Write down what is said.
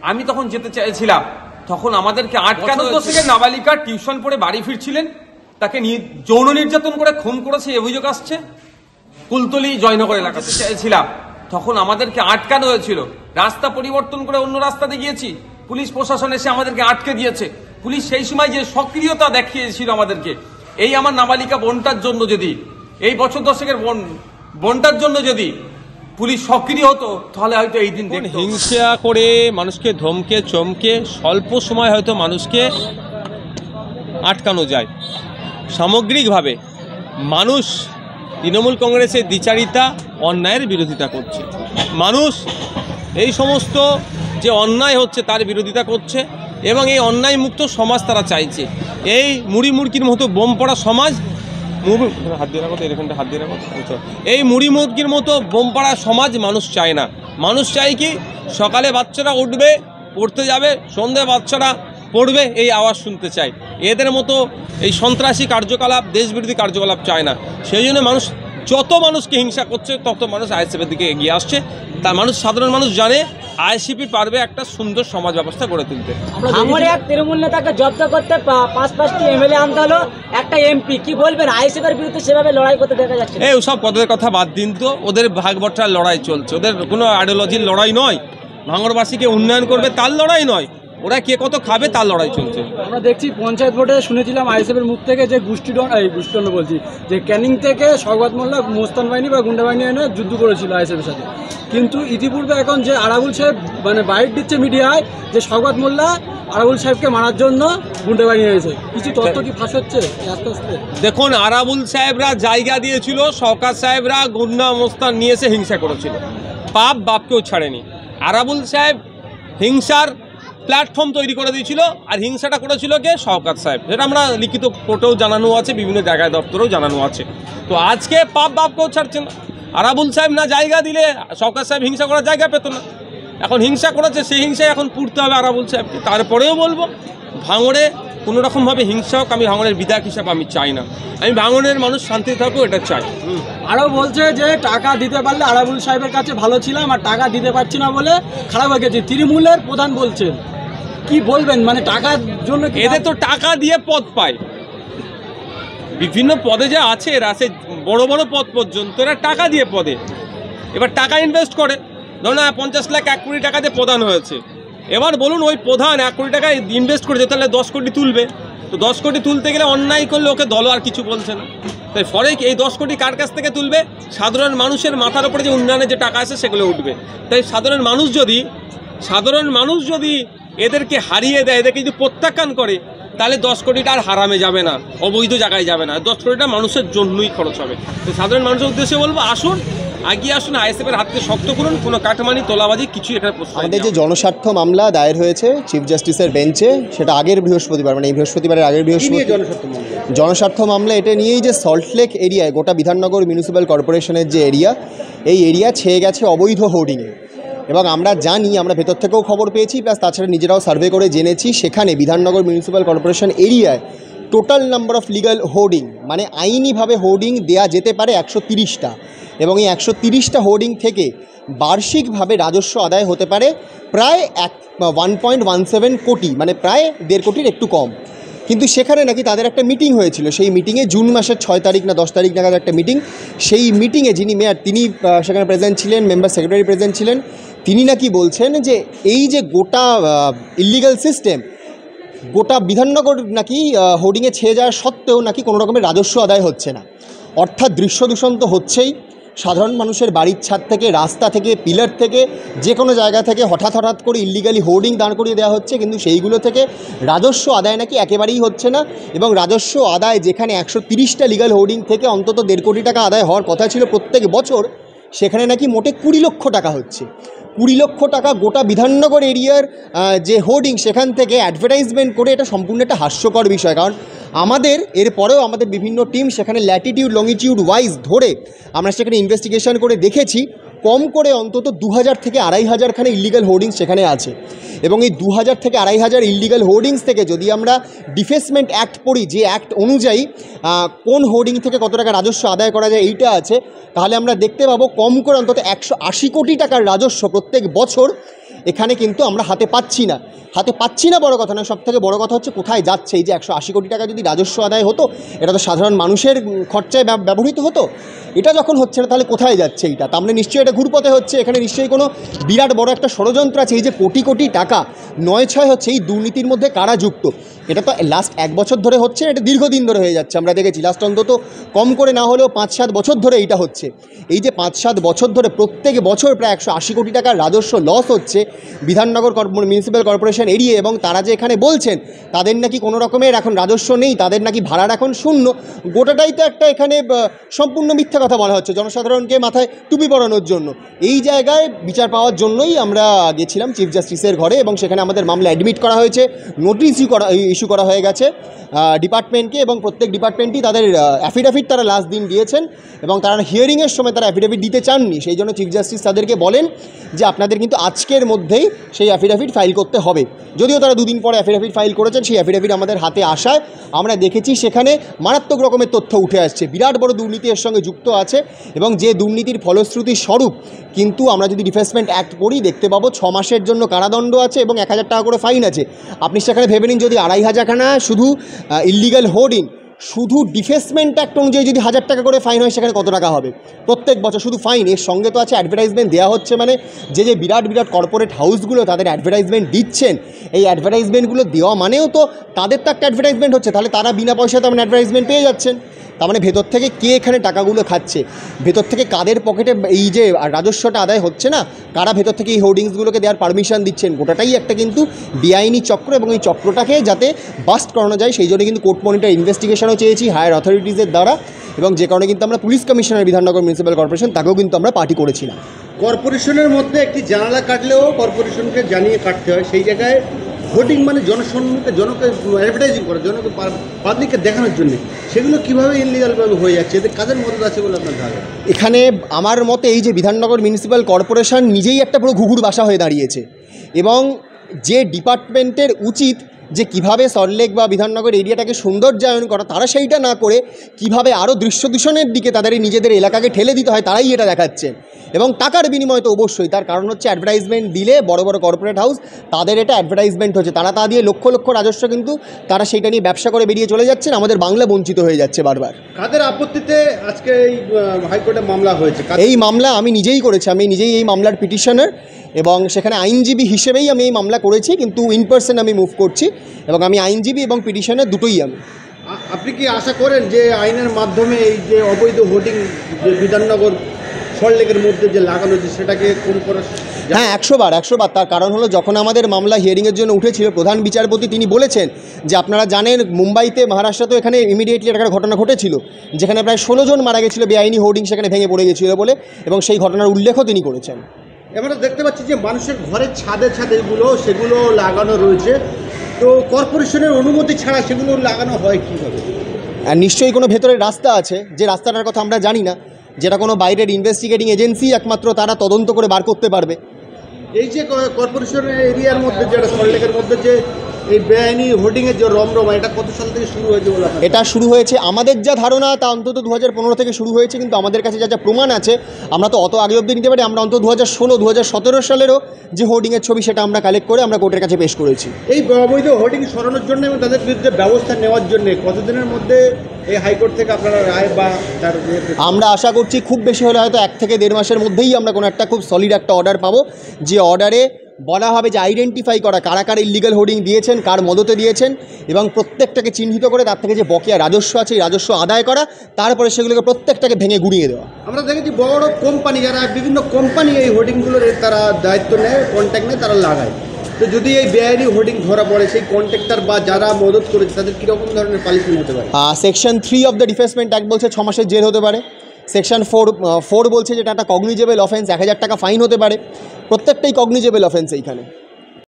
আমি তখন যেতে চাইছিলাম, তখন আমাদেরকে আটকানো থেকে নাবালিকা টিউশন পড়ে বাড়ি ফিরছিলেন, তাকে যৌন নির্যাতন করে খুন করেছে অভিযোগ আসছে কুলতলি জয়নগর এলাকাতে চাইছিলাম, তখন আমাদেরকে আটকানো হয়েছিল। রাস্তা পরিবর্তন করে অন্য রাস্তাতে গিয়েছি, পুলিশ প্রশাসন এসে আমাদেরকে আটকে দিয়েছে। পুলিশ সেই সময় যে সক্রিয়তা দেখিয়েছিল আমাদেরকে, এই আমার নাবালিকা বোনটার জন্য যদি, এই বছর দশেকের বোনটার জন্য যদি পুলিশ সক্রিয় হতো, তাহলে হয়তো এই দিন হিংসা করে মানুষকে ধমকে চমকে স্বল্প সময় হয়তো মানুষকে আটকানো যায়। সামগ্রিকভাবে মানুষ তৃণমূল কংগ্রেসের দ্বিচারিতা অন্যায়ের বিরোধিতা করছে, মানুষ এই সমস্ত যে অন্যায় হচ্ছে তার বিরোধিতা করছে এবং এই অন্যায় মুক্ত সমাজ তারা চাইছে। এই মুড়ি মুড়কির মতো বোম পড়া সমাজ, হাত দিয়ে রাখো, এরকমটা হাত দিয়ে রাখো, এই মুড়ি মুড়কির মতো বোম পড়া সমাজ মানুষ চায় না। মানুষ চায় কি, সকালে বাচ্চারা উঠবে পড়তে যাবে, সন্ধ্যে বাচ্চারা পড়বে, এই আওয়াজ শুনতে চায়। এদের মতো এই সন্ত্রাসী কার্যকলাপ, দেশবিরোধী কার্যকলাপ চায় না। সেই জন্য মানুষ যত মানুষকে হিংসা করছে তত মানুষ আইএসএফের দিকে এগিয়ে আসছে। তার মানুষ, সাধারণ মানুষ জানে আইএসএফ পারবে একটা সুন্দর সমাজ ব্যবস্থা গড়ে তুলতে। ভাঙড়ে এক তৃণমূল নেতাকে জব্দ করতে 5-5টি এমএলএ আনতে হলো, একটা এমপি। কি বলবেন, আইএসএফের বিরুদ্ধে সেভাবে লড়াই করতে দেখা যাচ্ছে? এই সব পদের কথা বাদ দিন তো, ওদের ভাগ বট্টার লড়াই চলছে, ওদের কোনো আইডিওলজির লড়াই নয়, ভাঙড়বাসীকে উন্নয়ন করবে তার লড়াই নয়, ওরা কে কত খাবে তার লড়াই চলছে। আমরা দেখছি পঞ্চায়েত ভোটে শুনেছিলাম আইএসএফের মুখ থেকে যে গোষ্ঠীদ্বন্দ্ব বলছি, যে ক্যানিং থেকে শওকত মোল্লা মোস্তান বাহিনী বা গুন্ডা বাহিনী এনে যুদ্ধ করেছিল আইএসএফের সাথে। কিন্তু ইতিপূর্বে এখন যে আরাবুল সাহেব মানে বাইট দিচ্ছে মিডিয়ায় যে শওকত মোল্লা আরাবুল সাহেবকে মারার জন্য গুন্ডা বাহিনী হয়েছে, কিছু তথ্য কি ফাঁস হচ্ছে আস্তে আস্তে? দেখুন, আরাবুল সাহেবরা জায়গা দিয়েছিল, শওকত সাহেবরা গুন্ডা মোস্তান নিয়ে এসে হিংসা করেছিল, পাপ বাপকেও ছাড়েনি। আরাবুল সাহেব হিংসার প্ল্যাটফর্ম তৈরি করে দিয়েছিল, আর হিংসাটা করেছিল কে? শওকত সাহেব। যেটা আমরা লিখিত কোর্টেও জানানো আছে, বিভিন্ন জায়গায় দপ্তরেও জানানো আছে। তো আজকে পাপ বাপকেও ছাড়ছে না। আরাবুল সাহেব না জায়গা দিলে শওকত সাহেব হিংসা করার জায়গা পেত না। এখন হিংসা করেছে, সেই হিংসায় এখন পুড়তে হবে আরাবুল সাহেবকে। তারপরেও বলবো, ভাঙড়ে কোনো রকমভাবে হিংসা হোক, আমি ভাঙড়ের বিধায়ক হিসাবে আমি চাই না। আমি ভাঙড়ের মানুষ শান্তি থাকুক, এটা চাই। আরও বলছে যে টাকা দিতে পারলে আরাবুল সাহেবের কাছে ভালো ছিলাম, আর টাকা দিতে পারছি না বলে খারাপ হয়ে গেছে, তৃণমূলের প্রধান বলছেন। কি বলবেন, মানে টাকার জন্য? এদের তো টাকা দিয়ে পদ পায়, বিভিন্ন পদে যা আছে এরা, সে বড় বড় পদ পর্যন্ত এরা টাকা দিয়ে পদে, এবার টাকা ইনভেস্ট করে। ধরুন 50 লাখ 1 কোটি টাকা দিয়ে প্রধান হয়েছে, এবার বলুন ওই প্রধান 1 কোটি টাকা ইনভেস্ট করেছে, তাহলে 10 কোটি তুলবে। তো 10 কোটি তুলতে গেলে অন্যায় করলে ওকে দল আর কিছু বলছে না। তাই ফলে এই 10 কোটি কার কাছ থেকে তুলবে? সাধারণ মানুষের মাথার উপরে যে উন্নয়নের যে টাকা আছে সেগুলো উঠবে। তাই সাধারণ মানুষ যদি এদেরকে হারিয়ে দেয়, এদেরকে যদি প্রত্যাখ্যান করে, তাহলে 10 কোটিটা আর হারামে যাবে না, অবৈধ জায়গায় যাবে না, 10 কোটিটা মানুষের জন্যই খরচ হবে। তো সাধারণ মানুষের উদ্দেশ্যে বলবো, আসুন এগিয়ে আসুন, আইএসএফের হাতকে শক্ত করুন, কোনো কাটমানি তোলাবাজি কিছু এখানে প্রশ্ন। আমাদের যে জনস্বার্থ মামলা দায়ের হয়েছে চিফ জাস্টিসের বেঞ্চে, সেটা আগের বৃহস্পতিবার, মানে এই বৃহস্পতিবারের আগের বৃহস্পতিবার জনস্বার্থ মামলা, এটা নিয়েই যে সল্টলেক এরিয়ায় গোটা বিধাননগর মিউনিসিপ্যাল কর্পোরেশনের যে এরিয়া, এই এরিয়া ছেয়ে গেছে অবৈধ হোর্ডিংয়ে। এবং আমরা জানি, আমরা ভেতর থেকেও খবর পেয়েছি, প্লাস তাছাড়া নিজেরাও সার্ভে করে জেনেছি, সেখানে বিধাননগর মিউনিসিপ্যাল কর্পোরেশন এরিয়ায় total number of legal hoarding, মানে আইনিভাবে হোর্ডিং দেয়া যেতে পারে 130টা, এবং এই 130টা হোর্ডিং থেকে বার্ষিকভাবে রাজস্ব আদায় হতে পারে প্রায় 1.17 কোটি, মানে প্রায় 1.5 কোটির একটু কম। কিন্তু সেখানে নাকি তাদের একটা মিটিং হয়েছিল, সেই মিটিংয়ে জুন মাসের 6 তারিখ না 10 তারিখ নাগাদ একটা মিটিং, সেই মিটিংয়ে যিনি মেয়র তিনি সেখানে প্রেজেন্ট ছিলেন, মেম্বার সেক্রেটারি প্রেজেন্ট ছিলেন, তিনি নাকি বলছেন যে এই যে গোটা ইলিগাল সিস্টেম, গোটা বিধাননগর নাকি হোর্ডিংয়ে ছেয়ে যাওয়ার সত্ত্বেও নাকি কোনো রকমের রাজস্ব আদায় হচ্ছে না। অর্থাৎ দৃশ্য দূষণ তো হচ্ছেই, সাধারণ মানুষের বাড়ির ছাদ থেকে, রাস্তা থেকে, পিলার থেকে, যে কোনো জায়গা থেকে হঠাৎ করে ইল্লিগালি হোর্ডিং দাঁড় করিয়ে দেওয়া হচ্ছে, কিন্তু সেইগুলো থেকে রাজস্ব আদায় নাকি একেবারেই হচ্ছে না। এবং রাজস্ব আদায় যেখানে 130টা লিগাল হোর্ডিং থেকে অন্তত 1.5 কোটি টাকা আদায় হওয়ার কথা ছিল প্রত্যেক বছর, সেখানে নাকি মোটে 20 লক্ষ টাকা হচ্ছে। 20 লক্ষ টাকা গোটা বিধাননগর এরিয়ার যে হোর্ডিং, সেখান থেকে অ্যাডভার্টাইজমেন্ট করে, এটা সম্পূর্ণ একটা হাস্যকর বিষয়। কারণ আমাদের এরপরেও আমাদের বিভিন্ন টিম সেখানে ল্যাটিটিউড লংগিটিউড ওয়াইজ ধরে আমরা সেখানে ইনভেস্টিগেশন করে দেখেছি, কম করে অন্তত 2000 থেকে 2500 খানে ইল্লিগাল হোর্ডিংস সেখানে আছে। এবং এই 2000 থেকে 2500 ইল্লিগাল হোর্ডিংস থেকে যদি আমরা ডিফেসমেন্ট অ্যাক্ট পড়ি, যে অ্যাক্ট অনুযায়ী কোন হোর্ডিং থেকে কত টাকা রাজস্ব আদায় করা যায় এইটা আছে, তাহলে আমরা দেখতে পাবো কম করে অন্তত 180 কোটি টাকার রাজস্ব প্রত্যেক বছর এখানে কিন্তু আমরা হাতে পাচ্ছি না বড় কথা না, সব থেকে বড় কথা হচ্ছে কোথায় যাচ্ছে। এই যে 180 কোটি টাকা যদি রাজস্ব আদায় হতো, এটা তো সাধারণ মানুষের খরচায় ব্যবহৃত হতো, এটা যখন হচ্ছে না তাহলে কোথায় যাচ্ছে এইটা? তার মানে নিশ্চয়ই এটা ঘুরপথে হচ্ছে, এখানে নিশ্চয়ই কোনো বিরাট বড় একটা ষড়যন্ত্র আছে। এই যে কোটি কোটি টাকা 9-6 হচ্ছে, এই দুর্নীতির মধ্যে কারা যুক্ত? এটা তো লাস্ট 1 বছর ধরে হচ্ছে, এটা দীর্ঘদিন ধরে হয়ে যাচ্ছে। আমরা দেখেছি লাস্ট অন্তত কম করে না হলেও 5-7 বছর ধরে এইটা হচ্ছে। এই যে 5-7 বছর ধরে প্রত্যেক বছর প্রায় 180 কোটি টাকার রাজস্ব লস হচ্ছে বিধাননগর মিউনিসিপ্যাল কর্পোরেশন এরিয়ে, এবং তারা যে এখানে বলছেন তাদের নাকি কোনো রকমের এখন রাজস্ব নেই, তাদের নাকি ভাড়ার এখন শূন্য, গোটাটাই তো একটা এখানে সম্পূর্ণ মিথ্যা কথা বলা হচ্ছে জনসাধারণকে মাথায় টুপি পরানোর জন্য। এই জায়গায় বিচার পাওয়ার জন্যই আমরা গেছিলাম চিফ জাস্টিসের ঘরে, এবং সেখানে আমাদের মামলা অ্যাডমিট করা হয়েছে, নোটিশ ইস্যু করা হয়ে গেছে ডিপার্টমেন্টকে, এবং প্রত্যেক ডিপার্টমেন্টই তাদের অ্যাফিডেভিট তারা লাস্ট দিন দিয়েছেন, এবং তারা হিয়ারিংয়ের সময় তারা অ্যাফিডেভিট দিতে চাননি। সেই জন্য চিফ জাস্টিস তাদেরকে বলেন যে আপনাদের কিন্তু আজকের মধ্যেই সেই অ্যাফিডেভিট ফাইল করতে হবে। যদিও তারা 2 দিন পরে অ্যাফিডেভিট ফাইল করেছেন, সেই অ্যাফিডেভিট আমাদের হাতে আসায় আমরা দেখেছি সেখানে মারাত্মক রকমের তথ্য উঠে আসছে, বিরাট বড় দুর্নীতি এর সঙ্গে যুক্ত আছে, এবং যে দুর্নীতির ফলশ্রুতি স্বরূপ কিন্তু আমরা যদি ডিফেসমেন্ট অ্যাক্ট পড়ি দেখতে পাবো 6 মাসের জন্য কারাদণ্ড আছে এবং 1000 টাকা করে ফাইন আছে। আপনি সেখানে ভেবে নিন যদি 2500খানা শুধু ইল্লিগাল হোর্ডিং, শুধু ডিফেসমেন্ট অ্যাক্ট অনুযায়ী যদি 1000 টাকা করে ফাইন হয়, সেখানে কত টাকা হবে প্রত্যেক বছর শুধু ফাইন? এর সঙ্গে তো আছে অ্যাডভার্টাইজমেন্ট দেওয়া হচ্ছে, মানে যে বিরাট বিরাট কর্পোরেট হাউসগুলো তাদের অ্যাডভার্টাইজমেন্ট দিচ্ছেন, এই অ্যাডভার্টাইজমেন্টগুলো দেওয়া মানেও তো তাদের তো একটা অ্যাডভার্টাইজমেন্ট হচ্ছে, তাহলে তারা বিনা পয়সাতে তেমন অ্যাডভার্টাইজমেন্ট পেয়ে যাচ্ছেন। তার মানে ভেতর থেকে কে এখানে টাকাগুলো খাচ্ছে, ভেতর থেকে কাদের পকেটে এই যে রাজস্বটা আদায় হচ্ছে না, কারা ভেতর থেকে এই হোর্ডিংসগুলোকে দেওয়ার পারমিশন দিচ্ছেন, গোটাটাই একটা কিন্তু বেআইনি চক্র, এবং এই চক্রটাকে যাতে বাস্ট করানো যায় সেই জন্য কিন্তু কোর্ট মনিটর ইনভেস্টিগেশনও চেয়েছি হায়ার অথরিটিসের দ্বারা, এবং যে কারণে কিন্তু আমরা police commissioner Bidhannagar municipal corporation তাকেও কিন্তু আমরা পার্টি করেছিলাম। কর্পোরেশনের মধ্যে একটি জানালা কাটলেও কর্পোরেশনকে জানিয়ে কাটতে হয়, সেই জায়গায় ভোটিং মানে জনসম্মুখে জনকে অ্যাডভার্টাইজিং করে, জনকে পাবলিককে দেখানোর জন্য, সেগুলো কীভাবে ইনলিগালভাবে হয়ে যাচ্ছে, এতে কাদের মদত আছে বলে আপনার ধারণা? এখানে আমার মতে এই যে বিধাননগর মিউনিসিপ্যাল কর্পোরেশন নিজেই একটা পুরো ঘুঘুর বাসা হয়ে দাঁড়িয়েছে, এবং যে ডিপার্টমেন্টের উচিত যে কিভাবে সল্টলেক বা বিধাননগর এরিয়াটাকে সৌন্দর্যায়ন করা, তারা সেইটা না করে কিভাবে আরও দৃশ্য দূষণের দিকে তাদের নিজেদের এলাকাকে ঠেলে দিতে হয় তারাই এটা দেখাচ্ছে, এবং টাকার বিনিময়ে তো অবশ্যই। তার কারণ হচ্ছে অ্যাডভার্টাইজমেন্ট দিলে বড় বড় কর্পোরেট হাউস তাদের এটা অ্যাডভার্টাইজমেন্ট হচ্ছে, তারা তা দিয়ে লক্ষ লক্ষ রাজস্ব কিন্তু তারা সেইটা নিয়ে ব্যবসা করে বেরিয়ে চলে যাচ্ছেন, আমাদের বাংলা বঞ্চিত হয়ে যাচ্ছে বারবার। কাদের আপত্তিতে আজকে এই হাইকোর্টে মামলা হয়েছে? এই মামলা আমি নিজেই করেছি, আমি নিজেই এই মামলার পিটিশনার, এবং সেখানে আইনজীবী হিসেবেই আমি এই মামলা করেছি, কিন্তু ইন পার্সন আমি মুভ করছি, এবং আমি আইনজীবী এবং পিটিশনার দুটোই আমি। আপনি কি আশা করেন যে আইনের মাধ্যমে এই যে অবৈধ হোর্ডিং যে বিধাননগর সল্টলেকের মধ্যে যে লাগানো হচ্ছে সেটাকে কম করা? হ্যাঁ, 100 বার। তার কারণ হলো যখন আমাদের মামলা হিয়ারিংয়ের জন্য উঠেছিল, প্রধান বিচারপতি তিনি বলেছেন যে আপনারা জানেন মুম্বাইতে, মহারাষ্ট্রতেও এখানে ইমিডিয়েটলি একটা ঘটনা ঘটেছিল যেখানে প্রায় 16 জন মারা গেছিলো বেআইনি হোর্ডিং সেখানে ভেঙে পড়ে গেছিলো বলে, এবং সেই ঘটনার উল্লেখও তিনি করেছেন। আমরা দেখতে পাচ্ছি যে মানুষের ঘরের ছাদেগুলো সেগুলো লাগানো রয়েছে, তো কর্পোরেশনের অনুমতি ছাড়া সেগুলো লাগানো হয় কীভাবে? আর নিশ্চয়ই কোনো ভেতরের রাস্তা আছে, যে রাস্তাটার কথা আমরা জানি না, যেটা কোনো বাইরের ইনভেস্টিগেটিং এজেন্সি একমাত্র তারা তদন্ত করে বার করতে পারবে। এই যে কর্পোরেশনের এরিয়ার মধ্যে যেটা সল্টলেকের মধ্যে যে এই বেআইনি হোর্ডিংয়ের যে রমরমা, এটা কত সাল থেকে শুরু হয়েছে বলে? এটা শুরু হয়েছে আমাদের যা ধারণা তা অন্তত 2015 থেকে শুরু হয়েছে, কিন্তু আমাদের কাছে যা যা প্রমাণ আছে আমরা তো অত আগে অবধি নিতে পারি, আমরা অন্তত 2016-2017 সালেরও যে হোর্ডিংয়ের ছবি সেটা আমরা কালেক্ট করে আমরা কোর্টের কাছে পেশ করেছি। এই অবৈধ হোর্ডিং সরানোর জন্য এবং তাদের বিরুদ্ধে ব্যবস্থা নেওয়ার জন্য কতদিনের মধ্যে এই হাইকোর্ট থেকে আপনারা রায় বা তার? আমরা আশা করছি খুব বেশি হলে হয়তো 1 থেকে 1.5 মাসের মধ্যেই আমরা কোনো একটা খুব সলিড একটা অর্ডার পাবো, যে অর্ডারে বলা হবে যে আইডেন্টিফাই করা কারা কারা ইলিগাল হোর্ডিং দিয়েছেন, কার মদতে দিয়েছেন, এবং প্রত্যেকটাকে চিহ্নিত করে তার থেকে যে বকেয়া রাজস্ব আছে এই রাজস্ব আদায় করা, তারপরে সেগুলোকে প্রত্যেকটাকে ভেঙে গুঁড়িয়ে দেওয়া। আমরা দেখেছি বড় বড় কোম্পানি, যারা বিভিন্ন কোম্পানি এই হোর্ডিংগুলোর তারা দায়িত্ব নেয়, কন্ট্যাক্ট নেয়, তারা লাগায়। তো যদি এই বেআইনি হোর্ডিং ধরা পড়ে, সেই কন্ট্রাক্টর বা যারা মদত করেছে তাদের কীরকম ধরনের পানিশমেন্ট হতে পারে? সেকশন 3 অফ দ্য ডিফেসমেন্ট অ্যাক্ট বলছে 6 মাসের জেল হতে পারে। সেকশন 4 বলছে যেটা একটা কগনিজেবল অফেন্স, 1000 টাকা ফাইন হতে পারে। প্রত্যেকটাই কগনিজেবল অফেন্স এইখানে।